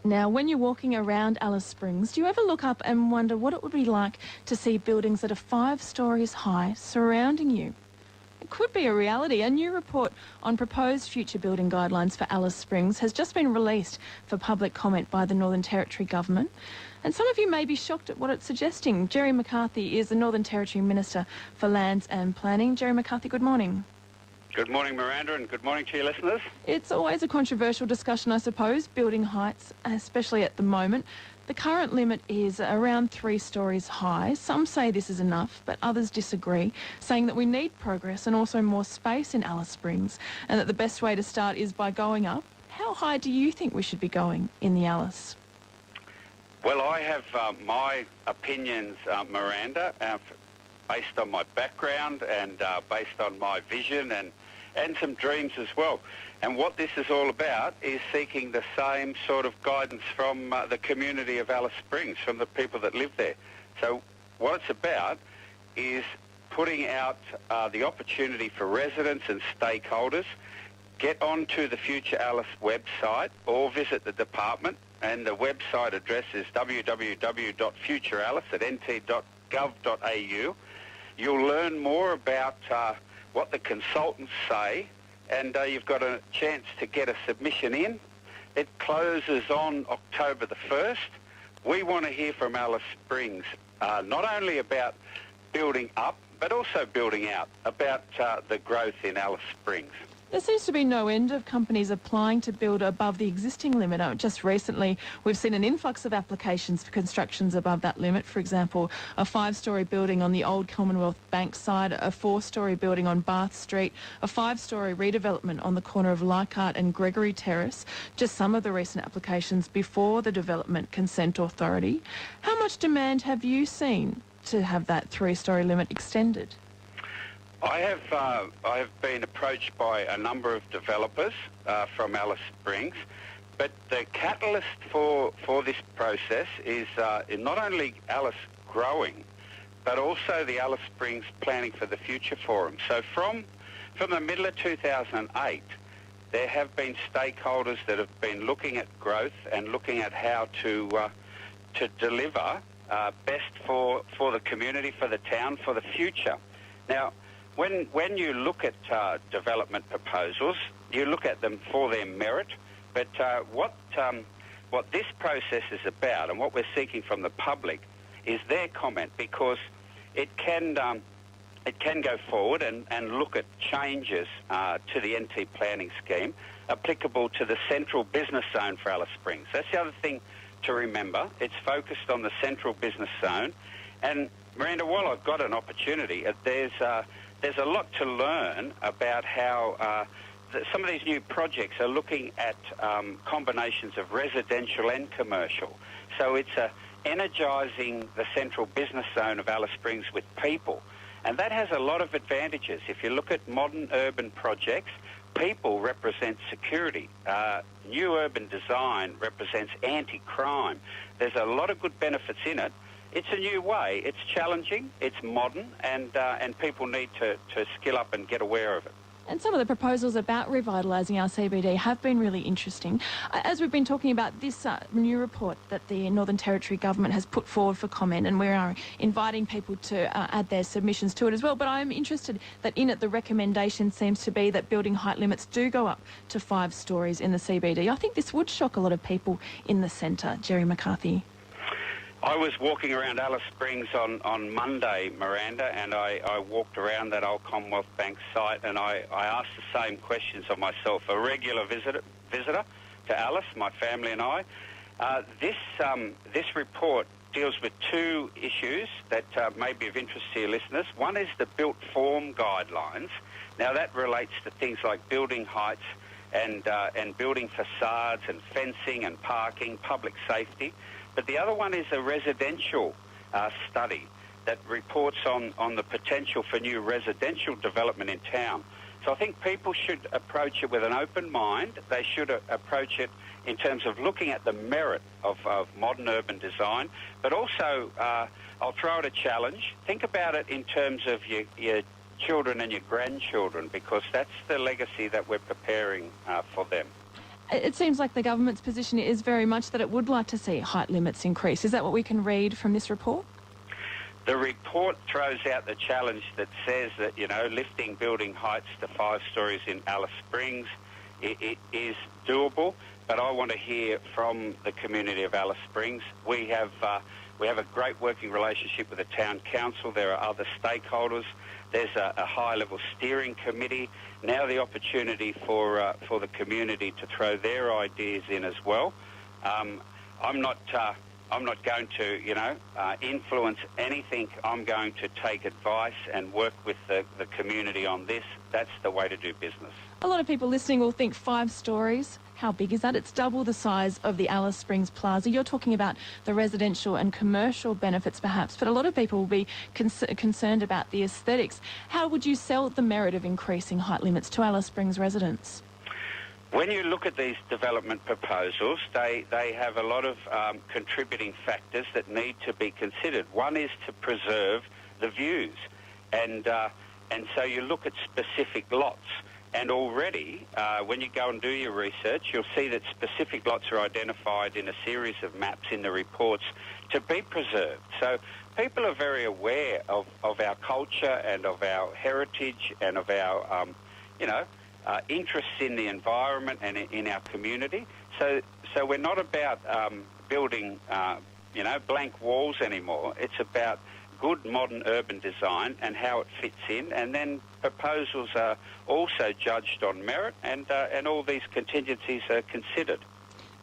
Now, when you're walking around Alice Springs, do you ever look up and wonder what it would be like to see buildings that are 5 stories high surrounding you? It could be a reality. A new report on proposed future building guidelines for Alice Springs has just been released for public comment by the Northern Territory Government. And some of you may be shocked at what it's suggesting. Gerry McCarthy is the Northern Territory Minister for Lands and Planning. Gerry McCarthy, good morning. Good morning, Miranda, and good morning to your listeners. It's always a controversial discussion, I suppose, building heights, especially at the moment. The current limit is around 3 stories high. Some say this is enough, but others disagree, saying that we need progress and also more space in Alice Springs, and that the best way to start is by going up. How high do you think we should be going in the Alice? Well, I have my opinions, Miranda, based on my background and based on my vision and some dreams as well. And what this is all about is seeking the same sort of guidance from the community of Alice Springs, from the people that live there. So what it's about is putting out the opportunity for residents and stakeholders. Get onto the Future Alice website or visit the department, and the website address is www.futurealice@nt.gov.au. You'll learn more about what the consultants say, and you've got a chance to get a submission in. It closes on October the 1st. We want to hear from Alice Springs, not only about building up, but also building out, about the growth in Alice Springs. There seems to be no end of companies applying to build above the existing limit. Just recently, we've seen an influx of applications for constructions above that limit. For example, a 5-storey building on the old Commonwealth Bank side, a 4-storey building on Bath Street, a 5-storey redevelopment on the corner of Leichhardt and Gregory Terrace. Just some of the recent applications before the Development Consent Authority. How much demand have you seen to have that 3-storey limit extended? I have been approached by a number of developers from Alice Springs, but the catalyst for this process is not only Alice growing, but also the Alice Springs Planning for the Future Forum. So from the middle of 2008, there have been stakeholders that have been looking at growth and looking at how to deliver best for the community, for the town, for the future. Now, when you look at development proposals, you look at them for their merit, but what this process is about and what we're seeking from the public is their comment, because it can go forward and look at changes to the NT planning scheme applicable to the central business zone for Alice Springs. That's the other thing to remember. It's focused on the central business zone. And Miranda, while I've got an opportunity, there's a lot to learn about how some of these new projects are looking at combinations of residential and commercial. So it's energising the central business zone of Alice Springs with people. And that has a lot of advantages. If you look at modern urban projects, people represent security. New urban design represents anti-crime. There's a lot of good benefits in it. It's a new way. It's challenging, it's modern, and people need to skill up and get aware of it. And some of the proposals about revitalising our CBD have been really interesting. As we've been talking about this new report that the Northern Territory Government has put forward for comment, and we are inviting people to add their submissions to it as well, but I'm interested that in it the recommendation seems to be that building height limits do go up to 5 stories in the CBD. I think this would shock a lot of people in the centre. Gerry McCarthy. I was walking around Alice Springs on Monday, Miranda, and I walked around that old Commonwealth Bank site, and I asked the same questions of myself. A regular visitor to Alice, my family and I. This report deals with 2 issues that may be of interest to your listeners. One is the built form guidelines. Now that relates to things like building heights and building facades and fencing and parking, public safety. But the other one is a residential study that reports on the potential for new residential development in town. So I think people should approach it with an open mind. They should approach it in terms of looking at the merit of modern urban design, but also I'll throw it a challenge. Think about it in terms of your children and your grandchildren, because that's the legacy that we're preparing for them. It seems like the government's position is very much that it would like to see height limits increase. Is that what we can read from this report? The report throws out the challenge that says that, lifting building heights to 5 stories in Alice Springs, it is doable, but I want to hear from the community of Alice Springs. We have a great working relationship with the town council. There are other stakeholders. There's a high-level steering committee. Now the opportunity for the community to throw their ideas in as well. I'm not going to, influence anything. I'm going to take advice and work with the community on this. That's the way to do business. A lot of people listening will think 5 stories. How big is that? It's double the size of the Alice Springs Plaza. You're talking about the residential and commercial benefits perhaps, but a lot of people will be concerned about the aesthetics. How would you sell the merit of increasing height limits to Alice Springs residents? When you look at these development proposals, they have a lot of contributing factors that need to be considered. One is to preserve the views, and so you look at specific lots. And already, when you go and do your research, you'll see that specific lots are identified in a series of maps in the reports to be preserved. So people are very aware of our culture and of our heritage and of our, interests in the environment and in our community. So we're not about building, blank walls anymore. It's about good modern urban design and how it fits in, and then proposals are also judged on merit, and all these contingencies are considered.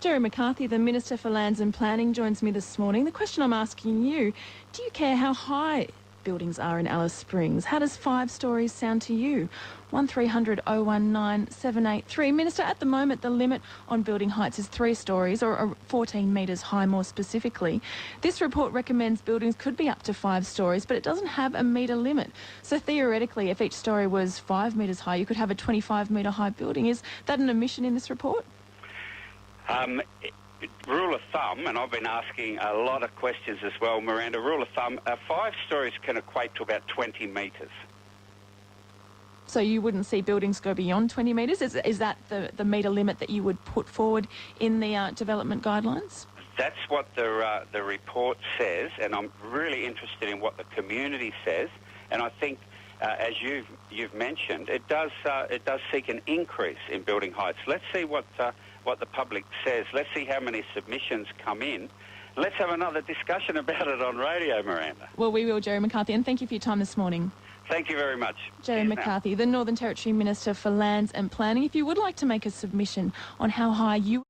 Gerry McCarthy, the Minister for Lands and Planning, joins me this morning. The question I'm asking you, do you care how high buildings are in Alice Springs? How does 5 stories sound to you? 1300 019 783. Minister, at the moment the limit on building heights is 3 stories, or 14 metres high more specifically. This report recommends buildings could be up to 5 stories, but it doesn't have a metre limit. So theoretically, if each story was 5 metres high, you could have a 25 metre high building. Is that an omission in this report? Rule of thumb, and I've been asking a lot of questions as well, Miranda, rule of thumb, 5 stories can equate to about 20 metres. So you wouldn't see buildings go beyond 20 metres? Is that the metre limit that you would put forward in the development guidelines? That's what the report says, and I'm really interested in what the community says. And I think, as you've mentioned, it does seek an increase in building heights. Let's see what the public says. Let's see how many submissions come in. Let's have another discussion about it on radio, Miranda. Well, we will, Gerry McCarthy, and thank you for your time this morning. Thank you very much. Gerry McCarthy, the Northern Territory Minister for Lands and Planning. If you would like to make a submission on how high you